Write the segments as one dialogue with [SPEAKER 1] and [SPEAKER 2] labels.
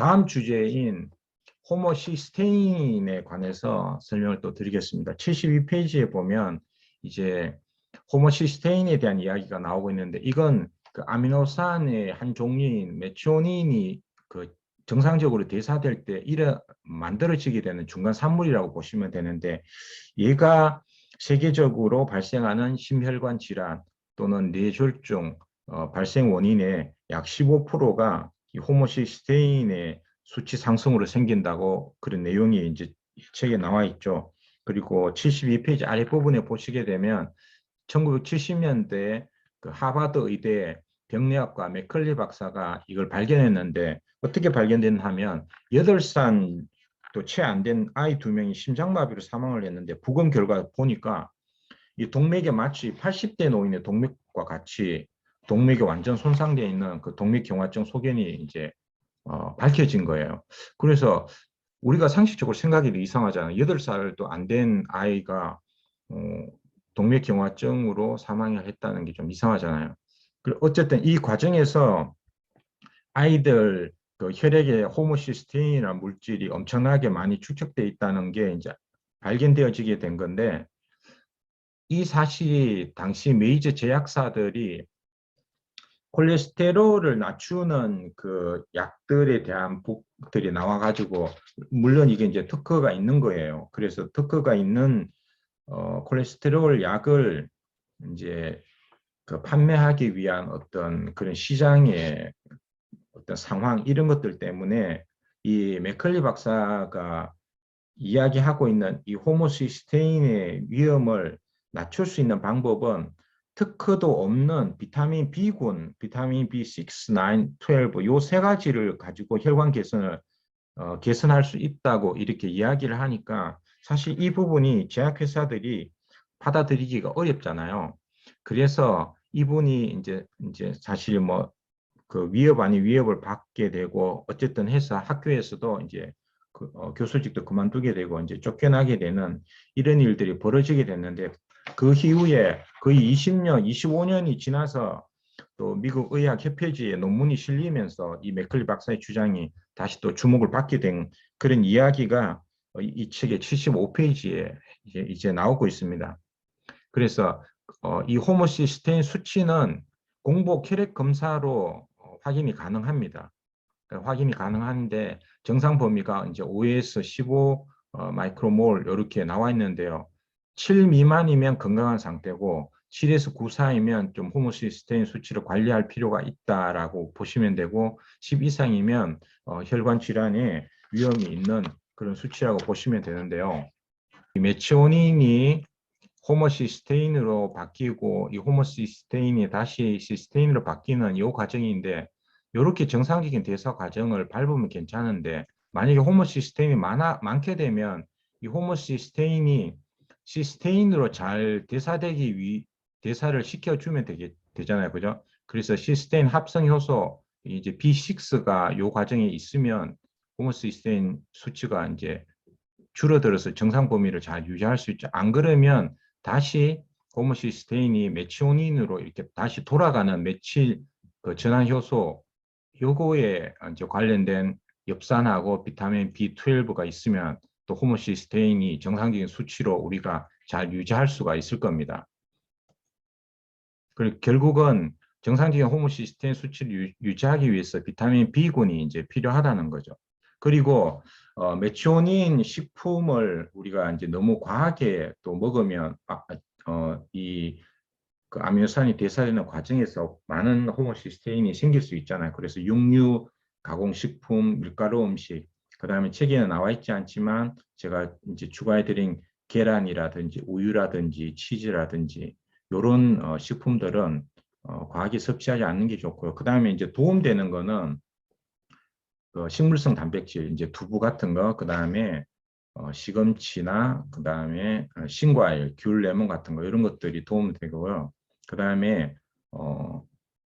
[SPEAKER 1] 다음 주제인 호모시스테인에 관해서 설명을 또 드리겠습니다. 72페이지에 보면 이제 호모시스테인에 대한 이야기가 나오고 있는데, 이건 그 아미노산의 한 종류인 메치오닌이 그 정상적으로 대사될 때 만들어지게 되는 중간 산물이라고 보시면 되는데, 얘가 세계적으로 발생하는 심혈관 질환 또는 뇌졸중 발생 원인의 약 15%가 이 호모시스테인의 수치 상승으로 생긴다고, 그런 내용이 이제 책에 나와 있죠. 그리고 72페이지 아랫부분에 보시게 되면 1970년대 그 하버드 의대 병리학과 맥컬리 박사가 이걸 발견했는데, 어떻게 발견됐나 하면 8살도 채 안 된 아이 2명이 심장마비로 사망을 했는데, 부검 결과 보니까 이 동맥에 마치 80대 노인의 동맥과 같이 동맥이 완전 손상되어 있는 그 동맥경화증 소견이 이제 밝혀진 거예요. 그래서 우리가 상식적으로 생각해도 이상하잖아요. 8살도 안 된 아이가 어, 동맥경화증으로 사망을 했다는 게 좀 이상하잖아요. 어쨌든 이 과정에서 아이들 그 혈액에 호모시스테인이라는 물질이 엄청나게 많이 축적돼 있다는 게 이제 발견되어지게 된 건데, 이 사실이 당시 메이저 제약사들이 콜레스테롤을 낮추는 그 약들에 대한 북들이 나와가지고, 물론 이게 이제 특허가 있는 거예요. 그래서 특허가 있는 콜레스테롤 약을 이제 그 판매하기 위한 어떤 그런 시장의 어떤 상황, 이런 것들 때문에 이 맥컬리 박사가 이야기하고 있는 이 호모시스테인의 위험을 낮출 수 있는 방법은 특허도 없는 비타민 B군, 비타민 B6, 9, 12, 요 세 가지를 가지고 혈관 개선을 개선할 수 있다고 이렇게 이야기를 하니까, 사실 이 부분이 제약회사들이 받아들이기가 어렵잖아요. 그래서 이분이 이제 사실 뭐 그 위협 아닌 위협을 받게 되고, 어쨌든 해서 학교에서도 이제 교수직도 그만두게 되고 이제 쫓겨나게 되는 이런 일들이 벌어지게 됐는데, 그 이후에 거의 20년, 25년이 지나서 또 미국 의학협회지에 논문이 실리면서 이 맥컬리 박사의 주장이 다시 또 주목을 받게 된 그런 이야기가 이 책의 75페이지에 이제 나오고 있습니다. 그래서 이 호모시스테인 수치는 공복 혈액 검사로 확인이 가능합니다. 확인이 가능한데, 정상 범위가 이제 5에서 15 마이크로몰 이렇게 나와 있는데요. 7 미만이면 건강한 상태고 7에서 9 사이면 좀 호모시스테인 수치를 관리할 필요가 있다라고 보시면 되고, 10 이상이면 혈관 질환에 위험이 있는 그런 수치라고 보시면 되는데요. 이 메치오닌이 호모시스테인으로 바뀌고, 이 호모시스테인이 다시 시스테인으로 바뀌는 이 과정인데, 이렇게 정상적인 대사 과정을 밟으면 괜찮은데, 만약에 호모시스테인이 많게 되면 이 호모시스테인이 시스테인으로 잘 대사를 시켜주면 되잖아요. 그죠? 그래서 시스테인 합성 효소 이제 B6가 이 과정에 있으면 호모시스테인 수치가 이제 줄어들어서 정상 범위를 잘 유지할 수 있죠. 안 그러면 다시 호모시스테인이 메치오닌으로 이렇게 다시 돌아가는 메칠 그 전환 효소, 요거에 이제 관련된 엽산하고 비타민 B12가 있으면 또 호모시스테인이 정상적인 수치로 우리가 잘 유지할 수가 있을 겁니다. 그리고 결국은 정상적인 호모시스테인 수치를 유지하기 위해서 비타민 B군이 이제 필요하다는 거죠. 그리고 메치오닌 식품을 우리가 이제 너무 과하게 또 먹으면 그 아미노산이 대사되는 과정에서 많은 호모시스테인이 생길 수 있잖아요. 그래서 육류, 가공식품, 밀가루 음식, 그다음에 책에는 나와 있지 않지만 제가 이제 추가해드린 계란이라든지 우유라든지 치즈라든지 이런 식품들은 과하게 섭취하지 않는 게 좋고요. 그다음에 이제 도움되는 거는 식물성 단백질, 이제 두부 같은 거, 그다음에 시금치나 그다음에 신과일, 귤, 레몬 같은 거, 이런 것들이 도움이 되고요. 그다음에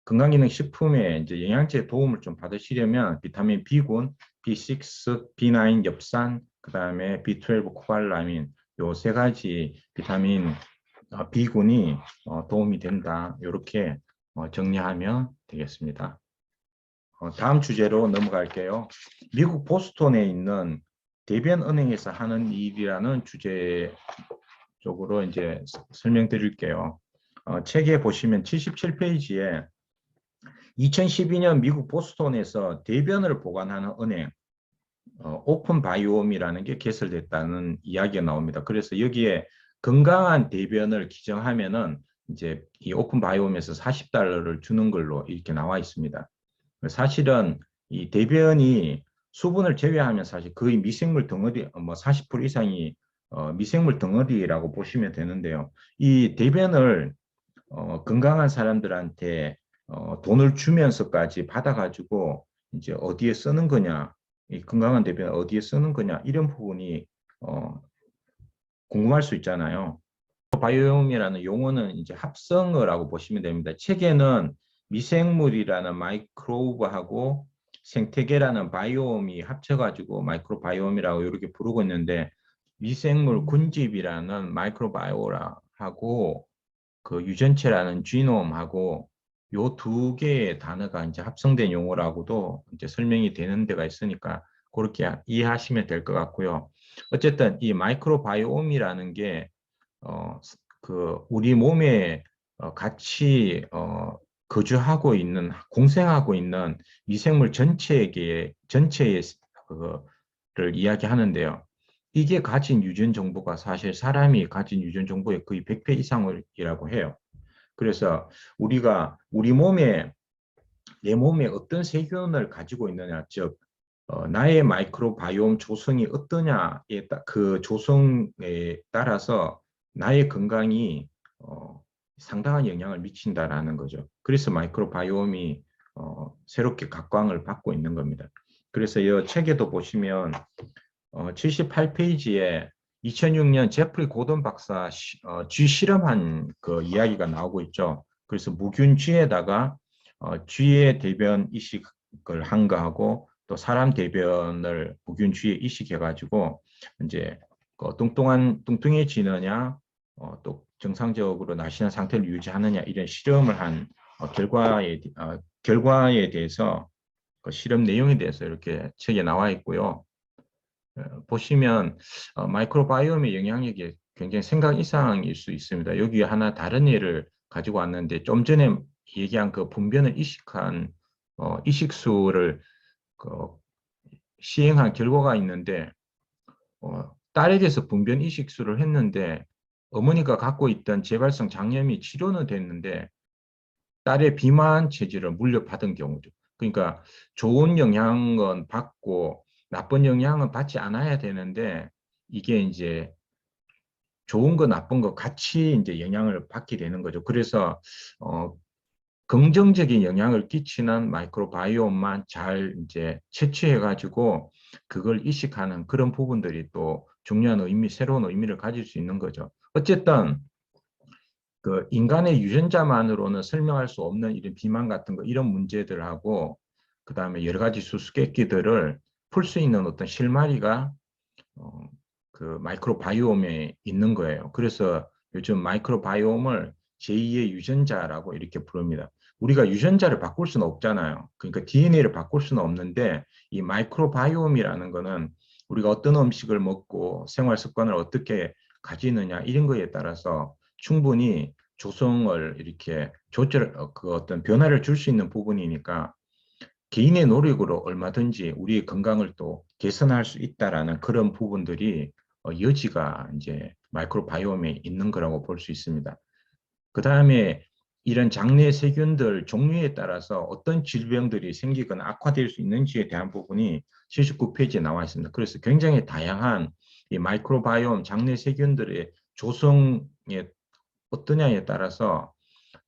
[SPEAKER 1] 건강기능 식품에 이제 영양제 도움을 좀 받으시려면 비타민 B군, B6, B9 엽산, 그다음에 B12 코발라민, 요 세 가지 비타민 B군이 도움이 된다. 이렇게 정리하면 되겠습니다. 다음 주제로 넘어갈게요. 미국 보스턴에 있는 대변은행에서 하는 일이라는 주제 쪽으로 이제 설명드릴게요. 책에 보시면 77페이지에 2012년 미국 보스턴에서 대변을 보관하는 은행 오픈 바이옴이라는 게 개설됐다는 이야기가 나옵니다. 그래서 여기에 건강한 대변을 기증하면은 이제 이 오픈 바이옴에서 $40를 주는 걸로 이렇게 나와 있습니다. 사실은 이 대변이 수분을 제외하면 사실 거의 미생물 덩어리, 뭐 40% 이상이 미생물 덩어리라고 보시면 되는데요. 이 대변을 건강한 사람들한테 돈을 주면서까지 받아가지고 이제 어디에 쓰는 거냐, 이 건강한 대변 어디에 쓰는 거냐 이런 부분이 궁금할 수 있잖아요. 바이오옴이라는 용어는 이제 합성어라고 보시면 됩니다. 책에는 미생물이라는 마이크로브하고 생태계라는 바이옴이 합쳐가지고 마이크로바이옴이라고 이렇게 부르고 있는데 미생물 군집이라는 마이크로바이오라하고 그 유전체라는 지놈하고 요 두 개의 단어가 이제 합성된 용어라고도 이제 설명이 되는 데가 있으니까 그렇게 이해하시면 될 것 같고요. 어쨌든 이 마이크로바이옴이라는 게 우리 몸에 같이 거주하고 있는 공생하고 있는 미생물 전체의 그를 이야기하는데요. 이게 가진 유전 정보가 사실 사람이 가진 유전 정보의 거의 100배 이상이라고 해요. 그래서 우리가 우리 몸에 내 몸에 어떤 세균을 가지고 있느냐, 즉 나의 마이크로바이옴 조성이 어떠냐에 그 조성에 따라서 나의 건강이 상당한 영향을 미친다라는 거죠. 그래서 마이크로바이옴이 새롭게 각광을 받고 있는 겁니다. 그래서 이 책에도 보시면 78페이지에 2006년 제프리 고던 박사 쥐 실험한 그 이야기가 나오고 있죠. 그래서 무균 쥐에다가 쥐의 대변 이식을 한 거하고 또 사람 대변을 무균 쥐에 이식해가지고 이제 뚱뚱해지느냐 또 정상적으로 날씬한 상태를 유지하느냐 이런 실험을 한 결과에 대해서 그 실험 내용에 대해서 이렇게 책에 나와 있고요. 보시면 마이크로바이옴의 영향력이 굉장히 생각 이상일 수 있습니다. 여기 하나 다른 예를 가지고 왔는데 좀 전에 얘기한 그 분변을 이식한 이식수를 시행한 결과가 있는데 딸에게서 분변 이식수를 했는데 어머니가 갖고 있던 재발성 장염이 치료는 됐는데 딸의 비만 체질을 물려받은 경우죠. 그러니까 좋은 영향은 받고 나쁜 영향은 받지 않아야 되는데 이게 이제 좋은 거 나쁜 거 같이 이제 영향을 받게 되는 거죠. 그래서 긍정적인 영향을 끼치는 마이크로바이옴만 잘 이제 채취해 가지고 그걸 이식하는 그런 부분들이 또 중요한 의미, 새로운 의미를 가질 수 있는 거죠. 어쨌든 그 인간의 유전자만으로는 설명할 수 없는 이런 비만 같은 거 이런 문제들하고 그 다음에 여러 가지 수수께끼들을 풀 수 있는 어떤 실마리가 그 마이크로바이옴에 있는 거예요. 그래서 요즘 마이크로바이옴을 제2의 유전자라고 이렇게 부릅니다. 우리가 유전자를 바꿀 수는 없잖아요. 그러니까 DNA를 바꿀 수는 없는데 이 마이크로바이옴이라는 거는 우리가 어떤 음식을 먹고 생활 습관을 어떻게 가지느냐 이런 거에 따라서 충분히 조성을 이렇게 그 어떤 변화를 줄 수 있는 부분이니까 개인의 노력으로 얼마든지 우리의 건강을 또 개선할 수 있다라는 그런 부분들이 여지가 이제 마이크로바이옴에 있는 거라고 볼 수 있습니다. 그 다음에 이런 장내 세균들 종류에 따라서 어떤 질병들이 생기거나 악화될 수 있는지에 대한 부분이 79페이지에 나와 있습니다. 그래서 굉장히 다양한 이 마이크로바이옴 장내 세균들의 조성에 어떠냐에 따라서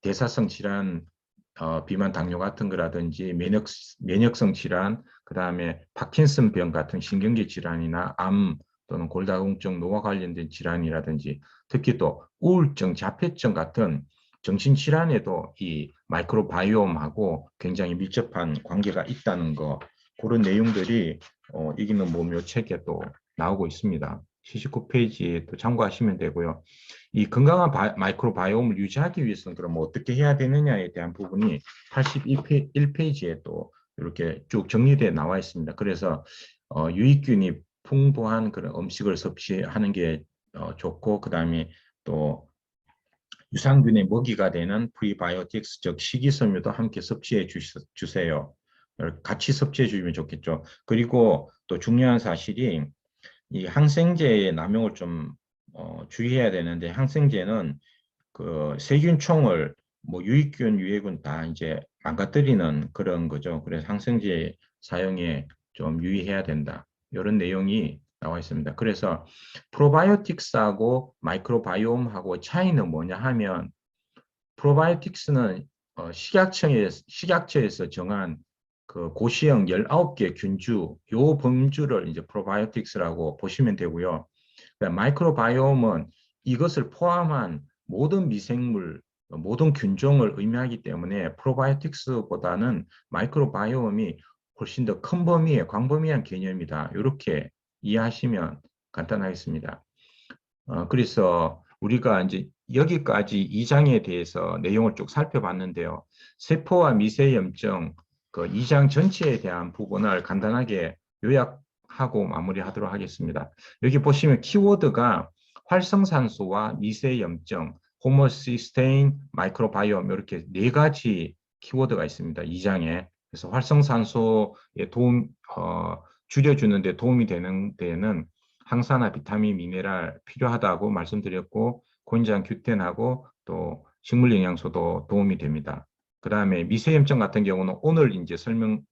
[SPEAKER 1] 대사성 질환, 비만 당뇨 같은 거라든지 면역성 질환, 그 다음에 파킨슨병 같은 신경계 질환이나 암 또는 골다공증, 노화 관련된 질환이라든지 특히 또 우울증, 자폐증 같은 정신질환에도 이 마이크로바이옴하고 굉장히 밀접한 관계가 있다는 거 그런 내용들이 이기는 몸요 책에 또 나오고 있습니다. 79페이지에 또 참고하시면 되고요. 이 건강한 마이크로바이옴을 유지하기 위해서는 그럼 어떻게 해야 되느냐에 대한 부분이 81페이지에 또 이렇게 쭉 정리되어 나와 있습니다. 그래서 유익균이 풍부한 그런 음식을 섭취하는 게 좋고, 그 다음에 또 유산균의 먹이가 되는 프리바이오틱스, 즉 식이섬유도 함께 섭취해 주세요. 같이 섭취해 주시면 좋겠죠. 그리고 또 중요한 사실이 이 항생제의 남용을 좀 주의해야 되는데, 항생제는 그 세균총을 뭐 유익균, 유해균 다 이제 망가뜨리는 그런 거죠. 그래서 항생제 사용에 좀 유의해야 된다. 이런 내용이 나와 있습니다. 그래서 프로바이오틱스하고 마이크로바이옴하고 차이는 뭐냐 하면, 프로바이오틱스는 식약처에서 정한 그 고시형 19개 균주, 요 범주를 이제 프로바이오틱스라고 보시면 되고요. 마이크로바이옴은 이것을 포함한 모든 미생물, 모든 균종을 의미하기 때문에 프로바이오틱스보다는 마이크로바이옴이 훨씬 더 큰 범위의 광범위한 개념이다. 이렇게 이해하시면 간단하겠습니다. 그래서 우리가 이제 여기까지 2장에 대해서 내용을 쭉 살펴봤는데요. 세포와 미세염증 그 2장 전체에 대한 부분을 간단하게 요약하고 마무리하도록 하겠습니다. 여기 보시면 키워드가 활성산소와 미세염증, 호모시스테인, 마이크로바이옴 이렇게 네 가지 키워드가 있습니다. 2장에. 그래서 활성산소에 줄여주는 데 도움이 되는 데에는 항산화, 비타민, 미네랄 필요하다고 말씀드렸고, 곤장, 규텐하고 또 식물 영양소도 도움이 됩니다. 그 다음에 미세염증 같은 경우는 오늘 이제 설명을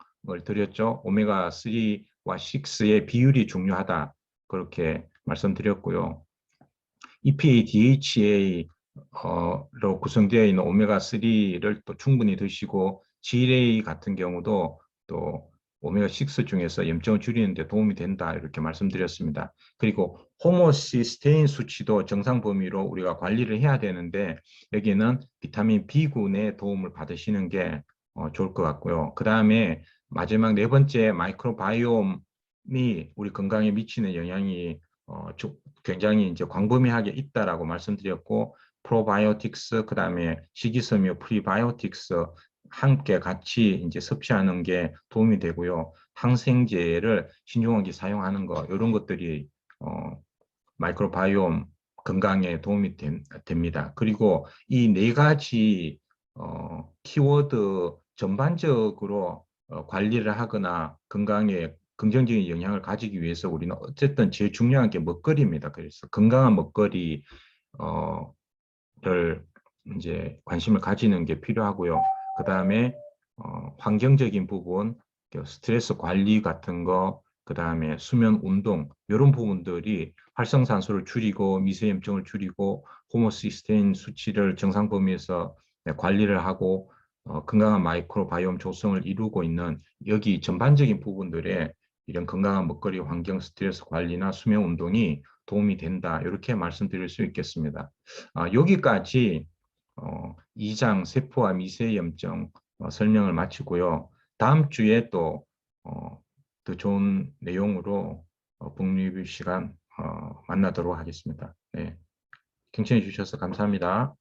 [SPEAKER 1] 드렸죠. 오메가3와 6의 비율이 중요하다. 그렇게 말씀드렸고요. EPA, DHA로 구성되어 있는 오메가3를 또 충분히 드시고, GLA 같은 경우도 또 오메가6 중에서 염증을 줄이는 데 도움이 된다. 이렇게 말씀드렸습니다. 그리고 호모시스테인 수치도 정상 범위로 우리가 관리를 해야 되는데, 여기는 비타민 B군의 도움을 받으시는 게 좋을 것 같고요. 그 다음에 마지막 네 번째, 마이크로바이옴이 우리 건강에 미치는 영향이 굉장히 이제 광범위하게 있다라고 말씀드렸고, 프로바이오틱스, 그 다음에 식이섬유, 프리바이오틱스 함께 같이 이제 섭취하는 게 도움이 되고요. 항생제를 신중하게 사용하는 거, 이런 것들이 마이크로바이옴 건강에 도움이 됩니다. 그리고 이 네 가지 키워드 전반적으로 관리를 하거나 건강에 긍정적인 영향을 가지기 위해서 우리는 어쨌든 제일 중요한 게 먹거리입니다. 그래서 건강한 먹거리를 이제 관심을 가지는 게 필요하고요. 그 다음에 환경적인 부분, 스트레스 관리 같은 거, 그 다음에 수면 운동, 이런 부분들이 활성산소를 줄이고 미세염증을 줄이고 호모시스테인 수치를 정상 범위에서 관리를 하고 건강한 마이크로바이옴 조성을 이루고 있는 여기 전반적인 부분들에 이런 건강한 먹거리, 환경, 스트레스 관리나 수면 운동이 도움이 된다. 이렇게 말씀드릴 수 있겠습니다. 여기까지 2장 세포와 미세염증 설명을 마치고요. 다음 주에 또 더 좋은 내용으로 복리뷰 시간 만나도록 하겠습니다. 네, 경청해 주셔서 감사합니다.